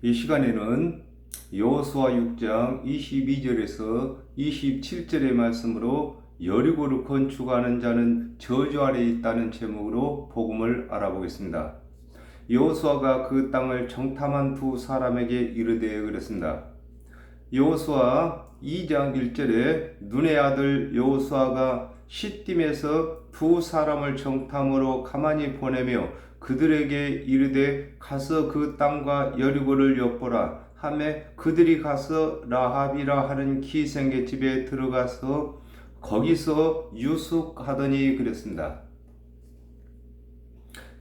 이 시간에는 여호수아 6장 22절에서 27절의 말씀으로 여리고를 건축하는 자는 저주 아래 있다는 제목으로 복음을 알아보겠습니다. 여호수아가 그 땅을 정탐한 두 사람에게 이르되 그랬습니다. 여호수아 2장 1절에 눈의 아들 여호수아가 시딤에서 두 사람을 정탐으로 가만히 보내며 그들에게 이르되 가서 그 땅과 여리고를 엿보라 하매 그들이 가서 라합이라 하는 기생의 집에 들어가서 거기서 유숙하더니 그랬습니다.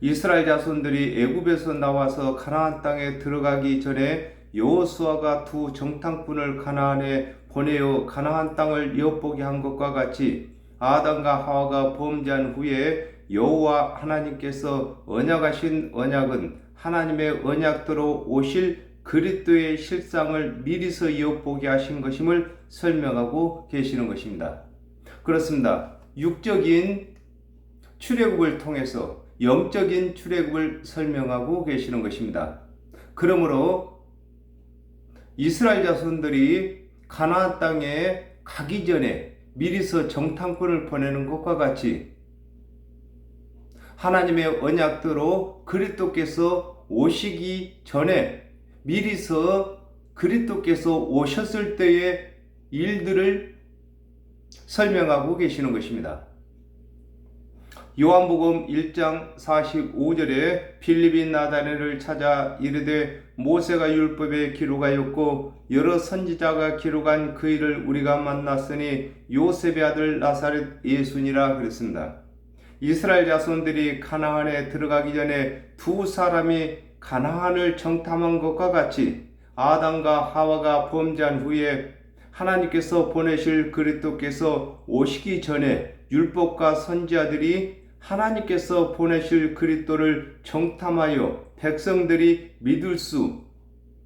이스라엘 자손들이 애굽에서 나와서 가나안 땅에 들어가기 전에 여호수아가 두 정탐꾼을 가나안에 보내어 가나안 땅을 엿보게 한 것과 같이 아담과 하와가 범죄한 후에 여호와 하나님께서 언약하신 언약은 하나님의 언약대로 오실 그리스도의 실상을 미리서 엿보게 하신 것임을 설명하고 계시는 것입니다. 그렇습니다. 육적인 출애굽을 통해서 영적인 출애굽을 설명하고 계시는 것입니다. 그러므로 이스라엘 자손들이 가나안 땅에 가기 전에 미리서 정탐꾼을 보내는 것과 같이 하나님의 언약대로 그리스도께서 오시기 전에 미리서 그리스도께서 오셨을 때의 일들을 설명하고 계시는 것입니다. 요한복음 1장 45절에 빌립이 나다네를 찾아 이르되 모세가 율법에 기록하였고 여러 선지자가 기록한 그 일을 우리가 만났으니 요셉의 아들 나사렛 예수니라 그랬습니다. 이스라엘 자손들이 가나안에 들어가기 전에 두 사람이 가나안을 정탐한 것과 같이 아담과 하와가 범죄한 후에 하나님께서 보내실 그리스도께서 오시기 전에 율법과 선지자들이 하나님께서 보내실 그리스도를 정탐하여 백성들이 믿을 수,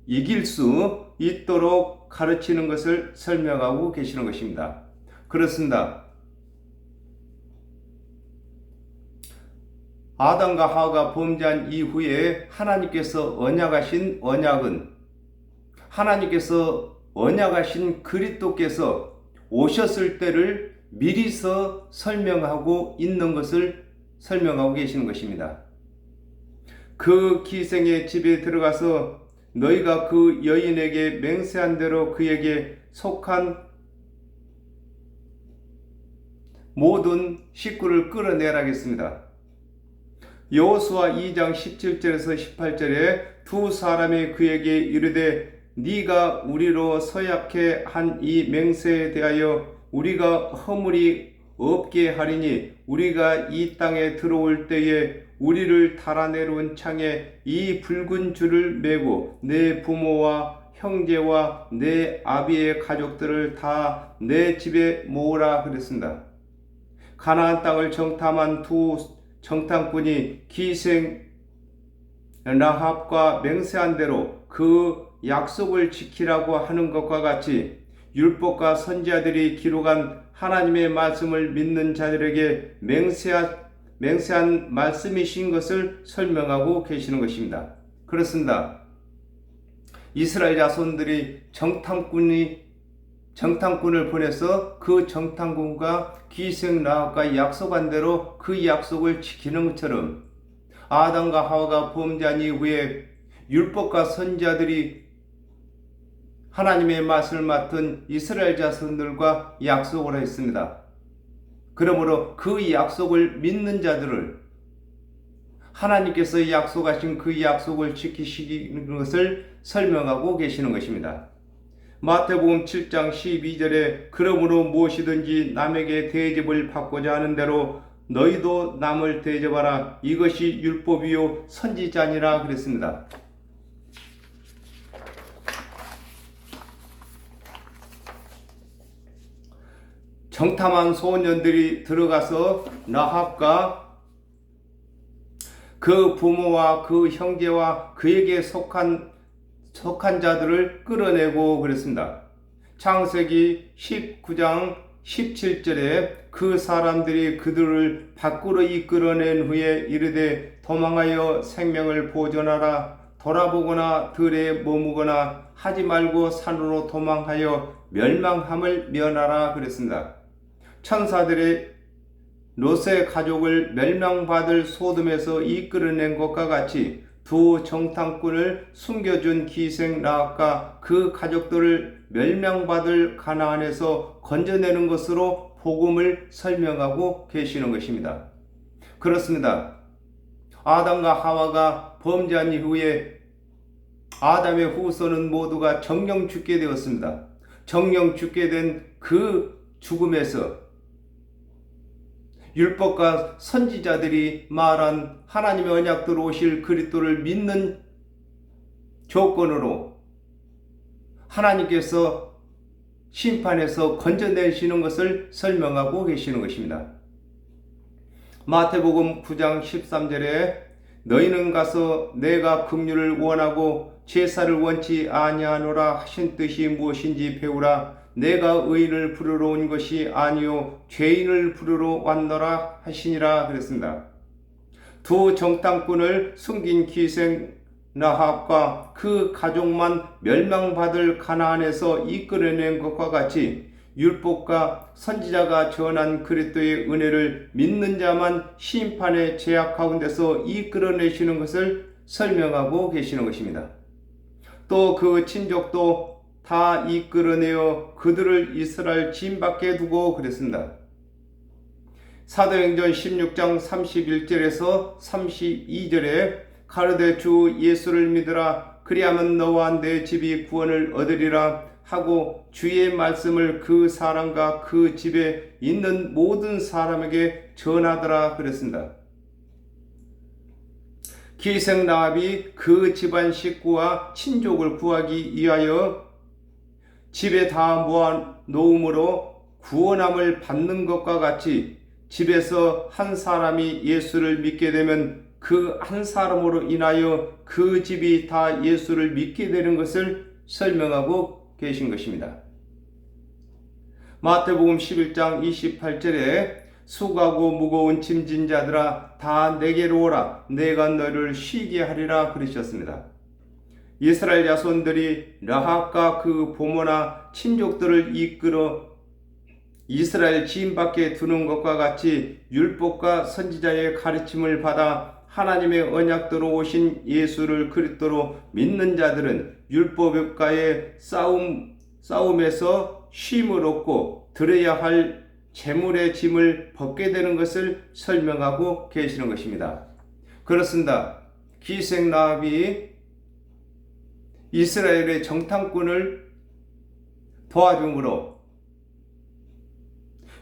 이길 수 있도록 가르치는 것을 설명하고 계시는 것입니다. 그렇습니다. 아담과 하와가 범죄한 이후에 하나님께서 언약하신 언약은 하나님께서 언약하신 그리스도께서 오셨을 때를 미리서 설명하고 있는 것을 설명하고 계시는 것입니다. 그 기생의 집에 들어가서 너희가 그 여인에게 맹세한 대로 그에게 속한 모든 식구를 끌어내라겠습니다. 여호수아 2장 17절에서 18절에 두 사람이 그에게 이르되 네가 우리로 서약해 한 이 맹세에 대하여 우리가 허물이 없게 하리니 우리가 이 땅에 들어올 때에 우리를 달아내려온 창에 이 붉은 줄을 메고 내 부모와 형제와 내 아비의 가족들을 다 내 집에 모으라 그랬습니다. 가나안 땅을 정탐한 두 정탐꾼이 기생 라합과 맹세한 대로 그 약속을 지키라고 하는 것과 같이 율법과 선지자들이 기록한 하나님의 말씀을 믿는 자들에게 맹세한 말씀이신 것을 설명하고 계시는 것입니다. 그렇습니다. 이스라엘 자손들이 정탐꾼을 보내서 그 정탐꾼과 기생 라합과 약속한 대로 그 약속을 지키는 것처럼 아담과 하와가 범죄한 이후에 율법과 선지자들이 하나님의 말씀을 맡은 이스라엘 자손들과 약속을 했습니다. 그러므로 그 약속을 믿는 자들을 하나님께서 약속하신 그 약속을 지키시는 것을 설명하고 계시는 것입니다. 마태복음 7장 12절에 그러므로 무엇이든지 남에게 대접을 받고자 하는 대로 너희도 남을 대접하라 이것이 율법이요 선지자니라 그랬습니다. 정탐한 소년들이 들어가서 라합과 그 부모와 그 형제와 그에게 속한 자들을 끌어내고 그랬습니다. 창세기 19장 17절에 그 사람들이 그들을 밖으로 이끌어낸 후에 이르되 도망하여 생명을 보존하라 돌아보거나 들에 머무거나 하지 말고 산으로 도망하여 멸망함을 면하라 그랬습니다. 천사들의 롯의 가족을 멸망받을 소돔에서 이끌어낸 것과 같이 두 정탐꾼을 숨겨준 기생 라합과 그 가족들을 멸망받을 가나안에서 건져내는 것으로 복음을 설명하고 계시는 것입니다. 그렇습니다. 아담과 하와가 범죄한 이후에 아담의 후손은 모두가 정령 죽게 되었습니다. 정령 죽게 된 그 죽음에서 율법과 선지자들이 말한 하나님의 언약대로 오실 그리스도를 믿는 조건으로 하나님께서 심판에서 건져내시는 것을 설명하고 계시는 것입니다. 마태복음 9장 13절에 너희는 가서 내가 긍휼을 원하고 제사를 원치 아니하노라 하신 뜻이 무엇인지 배우라. 내가 의인을 부르러 온 것이 아니요 죄인을 부르러 왔노라 하시니라 그랬습니다. 두 정탐꾼을 숨긴 기생 라합과 그 가족만 멸망받을 가나안에서 이끌어낸 것과 같이 율법과 선지자가 전한 그리스도의 은혜를 믿는 자만 심판의 제약 가운데서 이끌어내시는 것을 설명하고 계시는 것입니다. 또 그 친족도 다 이끌어내어 그들을 이스라엘 짐 밖에 두고 그랬습니다. 사도행전 16장 31절에서 32절에 가로되 주 예수를 믿으라 그리하면 너와 내 집이 구원을 얻으리라 하고 주의 말씀을 그 사람과 그 집에 있는 모든 사람에게 전하더라 그랬습니다. 기생 라합이 그 집안 식구와 친족을 구하기 위하여 집에 다 모아 놓음으로 구원함을 받는 것과 같이 집에서 한 사람이 예수를 믿게 되면 그 한 사람으로 인하여 그 집이 다 예수를 믿게 되는 것을 설명하고 계신 것입니다. 마태복음 11장 28절에 수고하고 무거운 짐진 자들아 다 내게로 오라 내가 너를 쉬게 하리라 그러셨습니다. 이스라엘 자손들이 라합과 그 부모나 친족들을 이끌어 이스라엘 지인 밖에 두는 것과 같이 율법과 선지자의 가르침을 받아 하나님의 언약대로 오신 예수를 그리스도로 믿는 자들은 율법과의 싸움에서 쉼을 얻고 들어야 할 재물의 짐을 벗게 되는 것을 설명하고 계시는 것입니다. 그렇습니다. 기생 라합이 이스라엘의 정탐꾼을 도와줌으로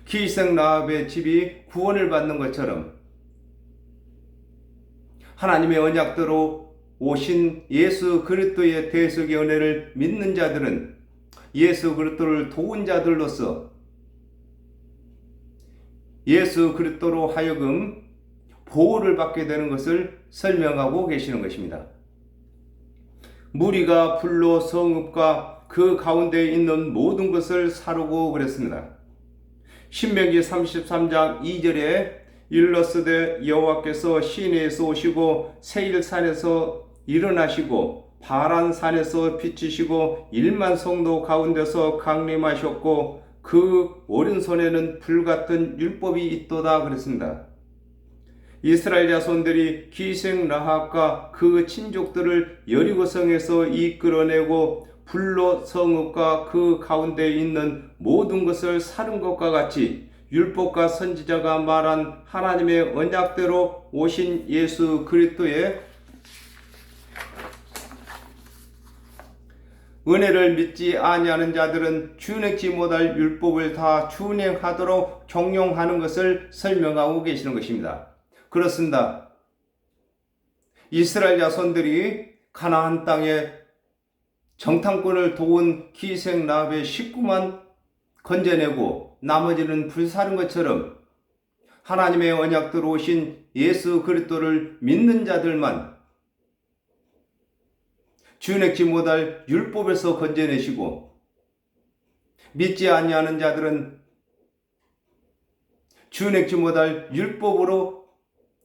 기생 라합의 집이 구원을 받는 것처럼 하나님의 언약대로 오신 예수 그리스도의 대속의 은혜를 믿는 자들은 예수 그리스도를 도운 자들로서 예수 그리스도로 하여금 보호를 받게 되는 것을 설명하고 계시는 것입니다. 무리가 불로 성읍과 그 가운데 있는 모든 것을 사르고 그랬습니다. 신명기 33장 2절에 일러스되 여호와께서 시내에서 오시고 세일산에서 일어나시고 바란산에서 비치시고 1만 성도 가운데서 강림하셨고 그 오른손에는 불같은 율법이 있도다 그랬습니다. 이스라엘 자손들이 기생 라합과 그 친족들을 여리고성에서 이끌어내고 불로 성읍과 그 가운데 있는 모든 것을 사른 것과 같이 율법과 선지자가 말한 하나님의 언약대로 오신 예수 그리스도의 은혜를 믿지 아니하는 자들은 준행치 못할 율법을 다 준행하도록 종용하는 것을 설명하고 계시는 것입니다. 그렇습니다. 이스라엘 자손들이 가나안 땅에 정탐꾼을 도운 기생 라합의 식구만 건져내고 나머지는 불사른 것처럼 하나님의 언약대로 오신 예수 그리스도를 믿는 자들만 준행치 못할 율법에서 건져내시고 믿지 아니하는 자들은 준행치 못할 율법으로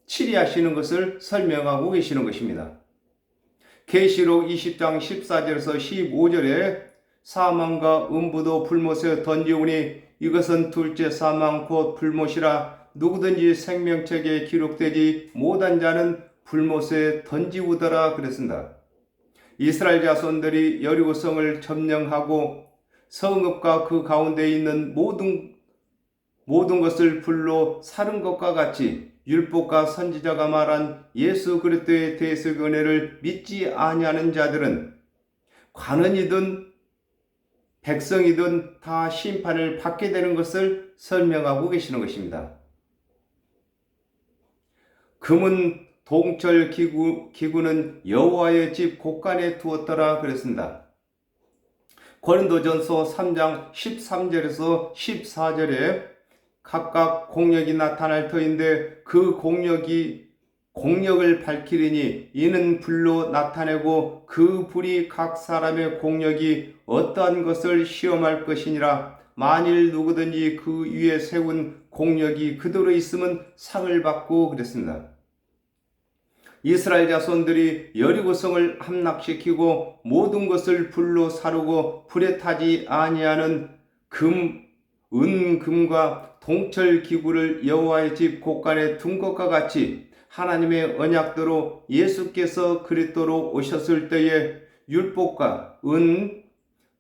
치리하시는 것을 설명하고 계시는 것입니다. 계시록 20장 14절에서 15절에 사망과 음부도 불못에 던지오니 이것은 둘째 사망 곧 불못이라 누구든지 생명책에 기록되지 못한 자는 불못에 던지우더라 그랬습니다. 이스라엘 자손들이 여리고성을 점령하고 성읍과 그 가운데 있는 모든 것을 불로 사른 것과 같이 율법과 선지자가 말한 예수 그리스도의 대속 은혜를 믿지 아니하는 자들은 관원이든 백성이든 다 심판을 받게 되는 것을 설명하고 계시는 것입니다. 금은 동철 기구는 여호와의 집 곳간에 두었더라 그랬습니다. 고린도전서 3장 13절에서 14절에 각각 공력이 나타날 터인데 그 공력을 밝히리니 이는 불로 나타내고 그 불이 각 사람의 공력이 어떠한 것을 시험할 것이니라. 만일 누구든지 그 위에 세운 공력이 그대로 있으면 상을 받고 그랬습니다. 이스라엘 자손들이 여리고성을 함락시키고 모든 것을 불로 사르고 불에 타지 아니하는 은금과 동철 기구를 여호와의 집 곳간에 둔 것과 같이 하나님의 언약대로 예수께서 그리스도로 오셨을 때에 율법과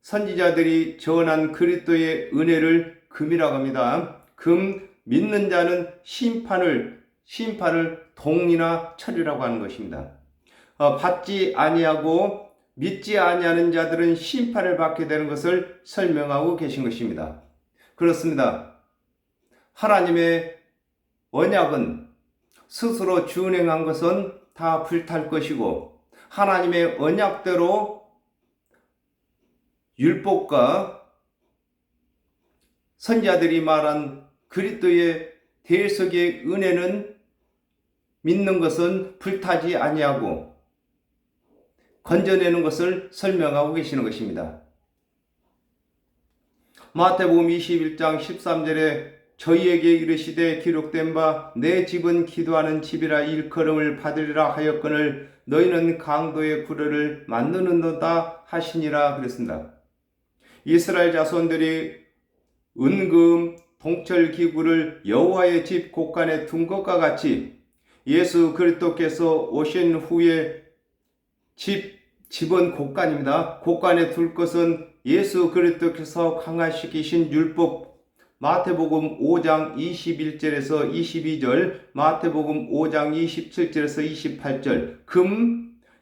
선지자들이 전한 그리스도의 은혜를 금이라고 합니다. 믿는 자는 심판을 동이나 철이라고 하는 것입니다. 받지 아니하고 믿지 아니하는 자들은 심판을 받게 되는 것을 설명하고 계신 것입니다. 그렇습니다. 하나님의 언약은 스스로 준행한 것은 다 불탈 것이고 하나님의 언약대로 율법과 선지자들이 말한 그리스도의 대속의 은혜는 믿는 것은 불타지 아니하고 건져내는 것을 설명하고 계시는 것입니다. 마태복음 21장 13절에 저희에게 이르시되 기록된 바 내 집은 기도하는 집이라 일컬음을 받으리라 하였거늘 너희는 강도의 구려를 만드는도다 하시니라 그랬습니다. 이스라엘 자손들이 은금 동철 기구를 여호와의 집 곳간에 둔 것과 같이 예수 그리스도께서 오신 후에 집은 곳간입니다. 곳간에 둘 것은 예수 그리스도께서 강화시키신 율법 마태복음 5장 21절에서 22절, 마태복음 5장 27절에서 28절,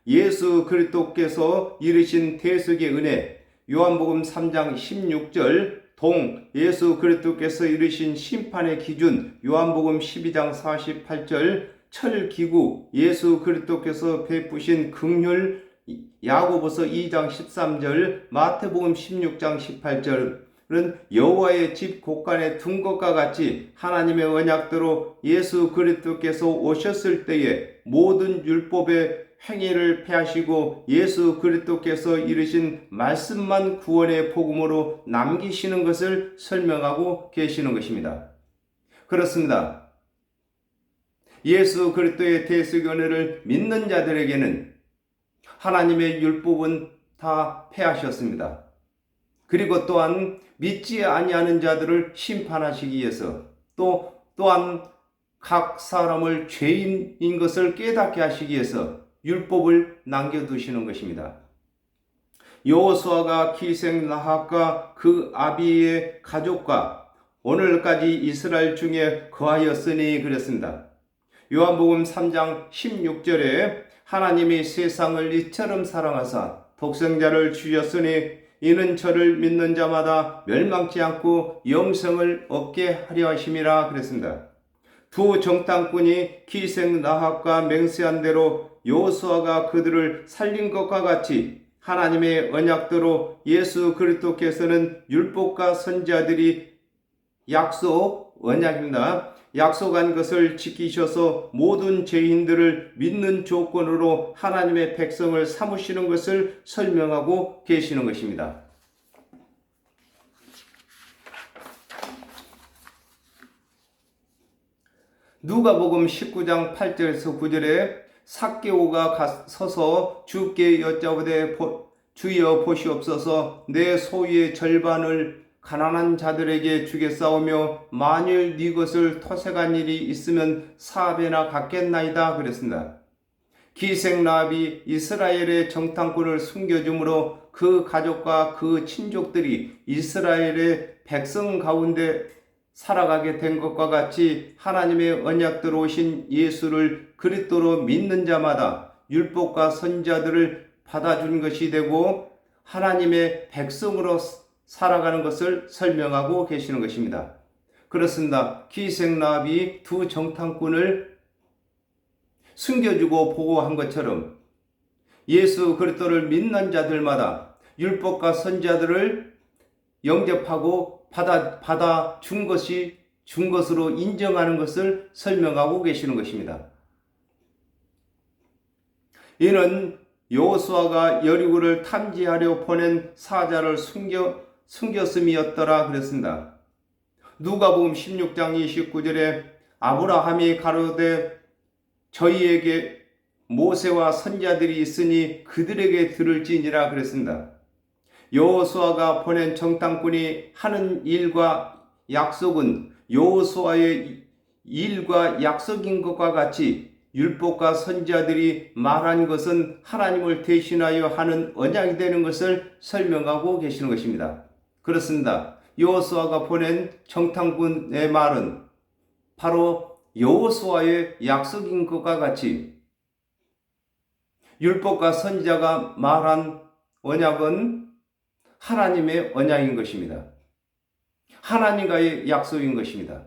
예수 그리스도께서 이르신 대속의 은혜, 요한복음 3장 16절, 예수 그리스도께서 이르신 심판의 기준, 요한복음 12장 48절, 철기구, 예수 그리스도께서 베푸신 긍휼, 야고보서 2장 13절, 마태복음 16장 18절은 여호와의 집 곳간에 둔 것과 같이 하나님의 언약대로 예수 그리스도께서 오셨을 때에 모든 율법의 행위를 폐하시고 예수 그리스도께서 이르신 말씀만 구원의 복음으로 남기시는 것을 설명하고 계시는 것입니다. 그렇습니다. 예수 그리스도의 대속 은혜를 믿는 자들에게는 하나님의 율법은 다 폐하셨습니다. 그리고 또한 믿지 아니하는 자들을 심판하시기 위해서 또한 각 사람을 죄인인 것을 깨닫게 하시기 위해서 율법을 남겨두시는 것입니다. 여호수아가 기생나합과 그 아비의 가족과 오늘까지 이스라엘 중에 거하였으니 그랬습니다. 요한복음 3장 16절에 하나님이 세상을 이처럼 사랑하사 독생자를 주셨으니 이는 저를 믿는 자마다 멸망치 않고 영생을 얻게 하려 하심이라 그랬습니다. 두 정탐꾼이 기생나합과 맹세한 대로 여호수아가 그들을 살린 것과 같이 하나님의 언약대로 예수 그리스도께서는 율법과 선지자들이 언약입니다. 약속한 것을 지키셔서 모든 죄인들을 믿는 조건으로 하나님의 백성을 삼으시는 것을 설명하고 계시는 것입니다. 누가복음 19장 8절에서 9절에 삭개오가 서서 주께 여짜오되 주여 보시옵소서 내 소유의 절반을 가난한 자들에게 주겠사오며 만일 네 것을 토색한 일이 있으면 4배나 갚겠나이다 그랬습니다. 기생라합이 이스라엘의 정탐꾼을 숨겨줌으로 그 가족과 그 친족들이 이스라엘의 백성 가운데 살아가게 된 것과 같이 하나님의 언약대로 오신 예수를 그리스도로 믿는 자마다 율법과 선지자들을 받아준 것이 되고 하나님의 백성으로 살아가는 것을 설명하고 계시는 것입니다. 그렇습니다. 기생라합이 두 정탐꾼을 숨겨주고 보호한 것처럼 예수 그리스도를 믿는 자들마다 율법과 선지자들을 영접하고 받아 준 것으로 인정하는 것을 설명하고 계시는 것입니다. 이는 여호수아가 여리고를 탐지하려 보낸 사자를 숨겼음이었더라 그랬습니다. 누가복음 16장 29절에 아브라함이 가로되 저희에게 모세와 선지자들이 있으니 그들에게 들을지니라 그랬습니다. 여호수아가 보낸 정탐꾼이 하는 일과 약속은 여호수아의 일과 약속인 것과 같이 율법과 선지자들이 말한 것은 하나님을 대신하여 하는 언약이 되는 것을 설명하고 계시는 것입니다. 그렇습니다. 여호수아가 보낸 정탐꾼의 말은 바로 여호수아의 약속인 것과 같이 율법과 선지자가 말한 언약은 하나님의 언약인 것입니다. 하나님과의 약속인 것입니다.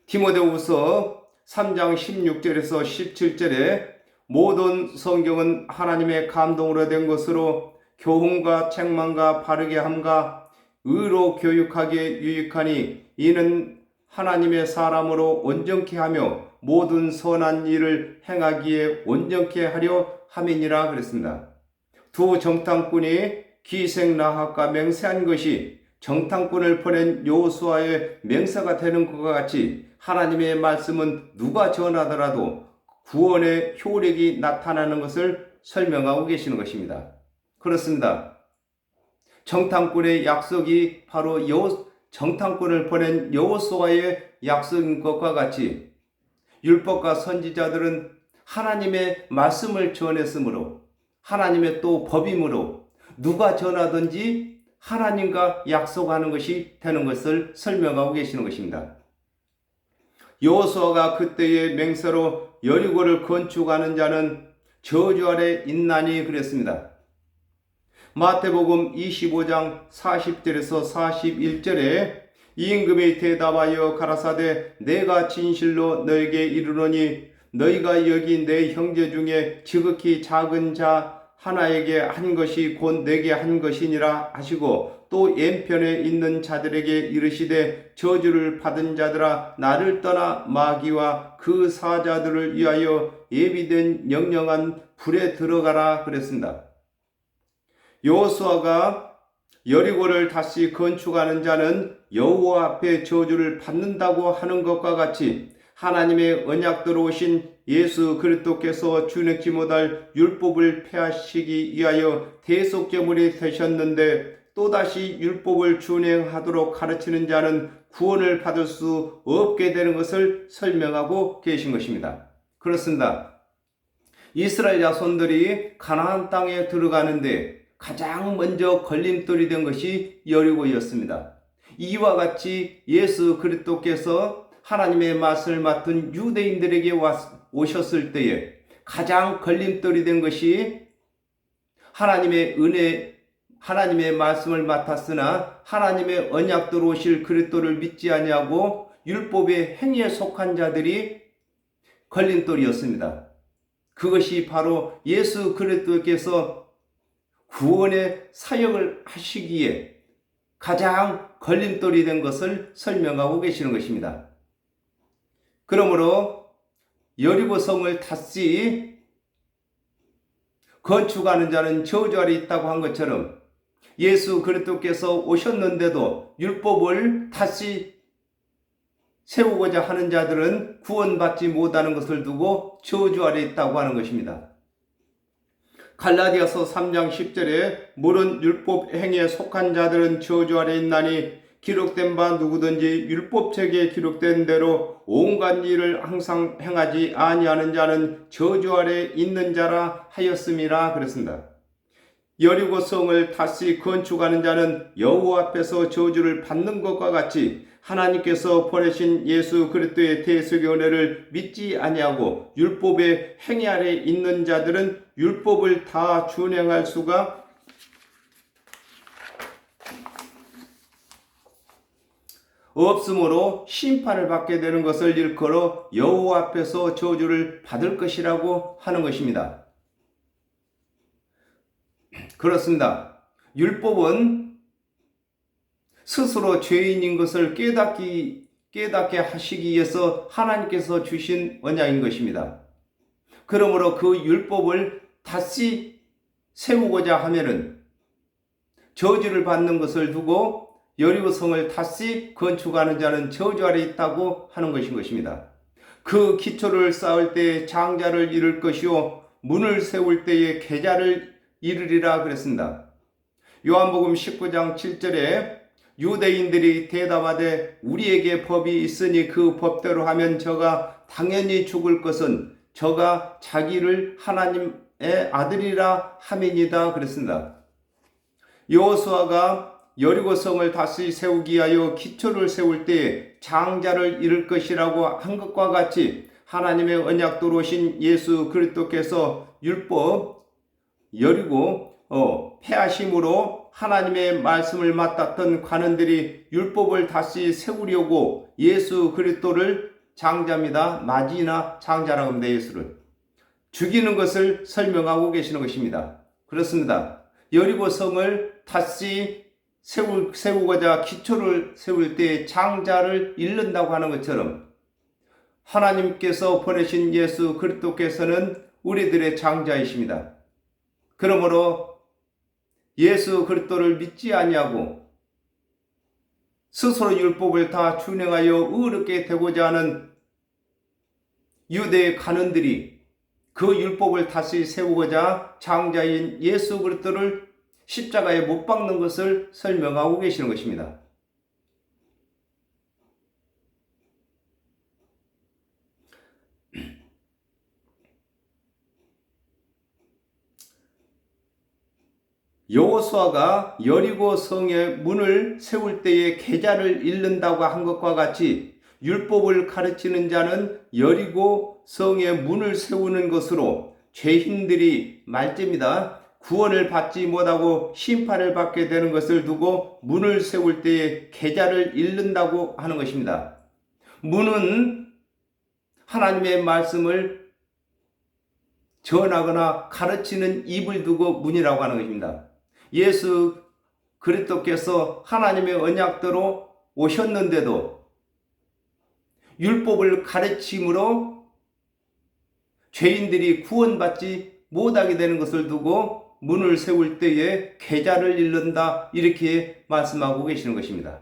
디모데후서 3장 16절에서 17절에 모든 성경은 하나님의 감동으로 된 것으로 교훈과 책망과 바르게 함과 의로 교육하기에 유익하니 이는 하나님의 사람으로 온전케 하며 모든 선한 일을 행하기에 온전케 하려 함이니라 그랬습니다. 두 정탐꾼이 기생라합과 맹세한 것이 정탐꾼을 보낸 여호수아의 맹세가 되는 것과 같이 하나님의 말씀은 누가 전하더라도 구원의 효력이 나타나는 것을 설명하고 계시는 것입니다. 그렇습니다. 정탐꾼의 약속이 바로 정탐꾼을 보낸 여호수아의 약속인 것과 같이 율법과 선지자들은 하나님의 말씀을 전했으므로 하나님의 또 법이므로 누가 전하든지 하나님과 약속하는 것이 되는 것을 설명하고 계시는 것입니다. 여호수아가 그때의 맹세로 여리고를 건축하는 자는 저주 아래 있나니 그랬습니다. 마태복음 25장 40절에서 41절에 임금이 대답하여 가라사대 내가 진실로 너에게 이르노니 너희가 여기 내 형제 중에 지극히 작은 자 하나에게 한 것이 곧 내게 한 것이니라 하시고 또 왼편에 있는 자들에게 이르시되 저주를 받은 자들아 나를 떠나 마귀와 그 사자들을 위하여 예비된 영영한 불에 들어가라 그랬습니다. 여호수아가 여리고를 다시 건축하는 자는 여호와 앞에 저주를 받는다고 하는 것과 같이 하나님의 언약대로 오신 예수 그리스도께서 주눅지 못할 율법을 폐하시기 위하여 대속제물이 되셨는데 또다시 율법을 준행하도록 가르치는 자는 구원을 받을 수 없게 되는 것을 설명하고 계신 것입니다. 그렇습니다. 이스라엘 자손들이 가나안 땅에 들어가는데 가장 먼저 걸림돌이 된 것이 여리고였습니다. 이와 같이 예수 그리스도께서 하나님의 맛을 맡은 유대인들에게 오셨을 때에 가장 걸림돌이 된 것이 하나님의 은혜, 하나님의 말씀을 맡았으나 하나님의 언약대로 오실 그리스도를 믿지 아니하고 율법의 행위에 속한 자들이 걸림돌이었습니다. 그것이 바로 예수 그리스도께서 구원의 사역을 하시기에 가장 걸림돌이 된 것을 설명하고 계시는 것입니다. 그러므로 여리고 성을 다시 건축하는 자는 저주 아래 있다고 한 것처럼 예수 그리스도께서 오셨는데도 율법을 다시 세우고자 하는 자들은 구원받지 못하는 것을 두고 저주 아래 있다고 하는 것입니다. 갈라디아서 3장 10절에 물은 율법 행위에 속한 자들은 저주 아래 있나니 기록된 바 누구든지 율법책에 기록된 대로 온갖 일을 항상 행하지 아니하는 자는 저주 아래 있는 자라 하였음이라 그랬습니다. 여리고 성을 다시 건축하는 자는 여호와 앞에서 저주를 받는 것과 같이 하나님께서 보내신 예수 그리스도의 대속의 은혜를 믿지 아니하고 율법의 행위 아래 있는 자들은 율법을 다 준행할 수가 없으므로 심판을 받게 되는 것을 일컬어 여호와 앞에서 저주를 받을 것이라고 하는 것입니다. 그렇습니다. 율법은 스스로 죄인인 것을 깨닫게 하시기 위해서 하나님께서 주신 언약인 것입니다. 그러므로 그 율법을 다시 세우고자 하면은 저주를 받는 것을 두고 여리고성을 다시 건축하는 자는 저주 아래 있다고 하는 것인 것입니다. 그 기초를 쌓을 때에 장자를 이룰 것이요 문을 세울 때에 계자를 이르리라 그랬습니다. 요한복음 19장 7절에 유대인들이 대답하되 우리에게 법이 있으니 그 법대로 하면 저가 당연히 죽을 것은 저가 자기를 하나님의 아들이라 함이니이다 그랬습니다. 여호수아가 여리고성을 다시 세우기 위하여 기초를 세울 때에 장자를 이룰 것이라고 한 것과 같이 하나님의 언약도로 오신 예수 그리스도께서 율법 여리고 폐하심으로 하나님의 말씀을 맡았던 관원들이 율법을 다시 세우려고 예수 그리스도를 장자입니다. 마지나 장자라고 합니다. 예수를 죽이는 것을 설명하고 계시는 것입니다. 그렇습니다. 여리고성을 다시 세우고자 기초를 세울 때 장자를 잃는다고 하는 것처럼 하나님께서 보내신 예수 그리스도께서는 우리들의 장자이십니다. 그러므로 예수 그리스도를 믿지 아니하고 스스로 율법을 다 준행하여 의롭게 되고자 하는 유대의 관원들이 그 율법을 다시 세우고자 장자인 예수 그리스도를 십자가에 못 박는 것을 설명하고 계시는 것입니다. 여호수아가 여리고 성의 문을 세울 때에 계자를 잃는다고 한 것과 같이 율법을 가르치는 자는 여리고 성의 문을 세우는 것으로 죄인들이 말입니다. 구원을 받지 못하고 심판을 받게 되는 것을 두고 문을 세울 때에 계자를 잃는다고 하는 것입니다. 문은 하나님의 말씀을 전하거나 가르치는 입을 두고 문이라고 하는 것입니다. 예수 그리스도께서 하나님의 언약대로 오셨는데도 율법을 가르침으로 죄인들이 구원받지 못하게 되는 것을 두고 문을 세울 때에 계자를 잃는다 이렇게 말씀하고 계시는 것입니다.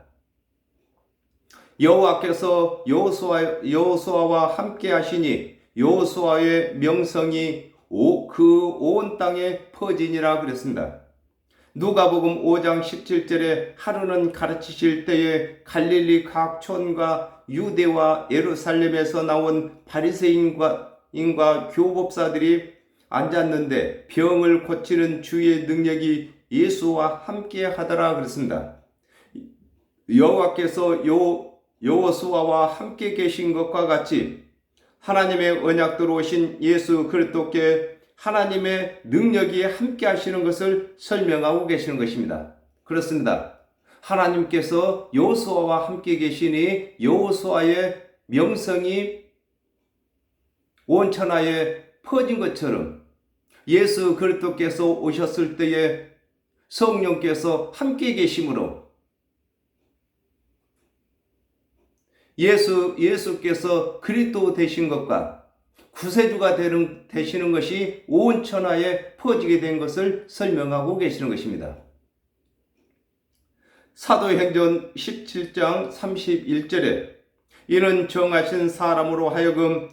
여호와께서 여호수아와 함께 하시니 여호수아의 명성이 그 온 땅에 퍼지니라 그랬습니다. 누가복음 5장 17절에 하루는 가르치실 때에 갈릴리 각 촌과 유대와 예루살렘에서 나온 바리새인과 교법사들이 앉았는데 병을 고치는 주의 능력이 예수와 함께 하더라 그랬습니다. 여호와께서 여호수아와 함께 계신 것과 같이 하나님의 언약대로 오신 예수 그리스도께 하나님의 능력이 함께 하시는 것을 설명하고 계시는 것입니다. 그렇습니다. 하나님께서 여호수아와 함께 계시니 여호수아의 명성이 온 천하에 퍼진 것처럼 예수 그리스도께서 오셨을 때에 성령께서 함께 계심으로 예수께서 그리스도 되신 것과 구세주가 되시는 것이 온 천하에 퍼지게 된 것을 설명하고 계시는 것입니다. 사도행전 17장 31절에 이는 정하신 사람으로 하여금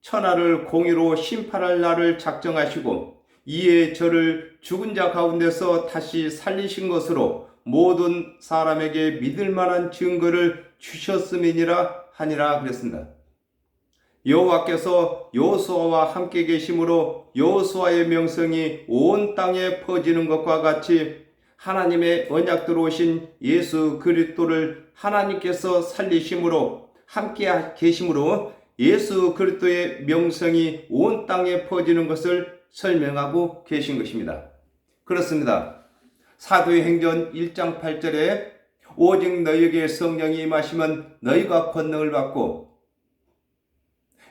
천하를 공의로 심판할 날을 작정하시고 이에 저를 죽은 자 가운데서 다시 살리신 것으로 모든 사람에게 믿을 만한 증거를 주셨음이니라 하니라 그랬습니다. 여호와께서 여호수아와 함께 계심으로 여호수아의 명성이 온 땅에 퍼지는 것과 같이 하나님의 언약대로 오신 예수 그리스도를 하나님께서 살리심으로 함께 계심으로 예수 그리스도의 명성이 온 땅에 퍼지는 것을 설명하고 계신 것입니다. 그렇습니다. 사도의 행전 1장 8절에 오직 너희에게 성령이 임하시면 너희가 권능을 받고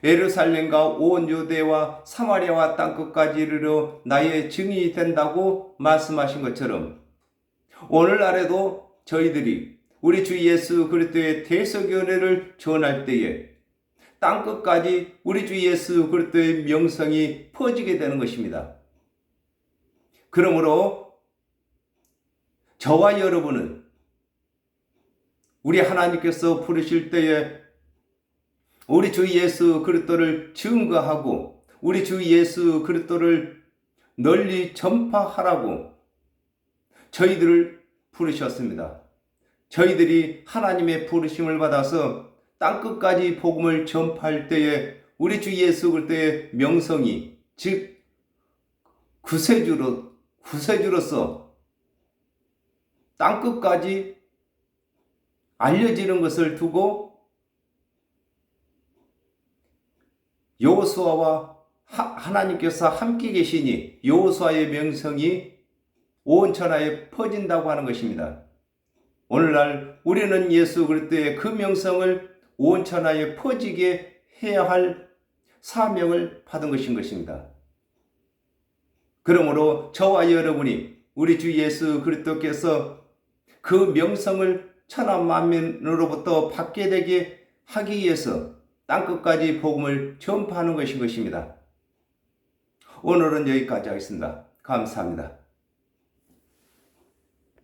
예루살렘과 온 유대와 사마리아와 땅끝까지 이르러 나의 증인이 된다고 말씀하신 것처럼 오늘날에도 저희들이 우리 주 예수 그리스도의 대속연회를 전할 때에 땅끝까지 우리 주 예수 그리스도의 명성이 퍼지게 되는 것입니다. 그러므로 저와 여러분은 우리 하나님께서 부르실 때에 우리 주 예수 그리스도를 증거하고 우리 주 예수 그리스도를 널리 전파하라고 저희들을 부르셨습니다. 저희들이 하나님의 부르심을 받아서 땅끝까지 복음을 전파할 때에 우리 주 예수 그리스도의 명성이 즉 구세주로서 땅끝까지 알려지는 것을 두고 여호수아와 하나님께서 함께 계시니 여호수아의 명성이 온 천하에 퍼진다고 하는 것입니다. 오늘날 우리는 예수 그리스도의 그 명성을 온 천하에 퍼지게 해야 할 사명을 받은 것입니다. 그러므로 저와 여러분이 우리 주 예수 그리스도께서 그 명성을 천하 만민으로부터 받게 되게 하기 위해서 땅끝까지 복음을 전파하는 것입니다. 오늘은 여기까지 하겠습니다. 감사합니다.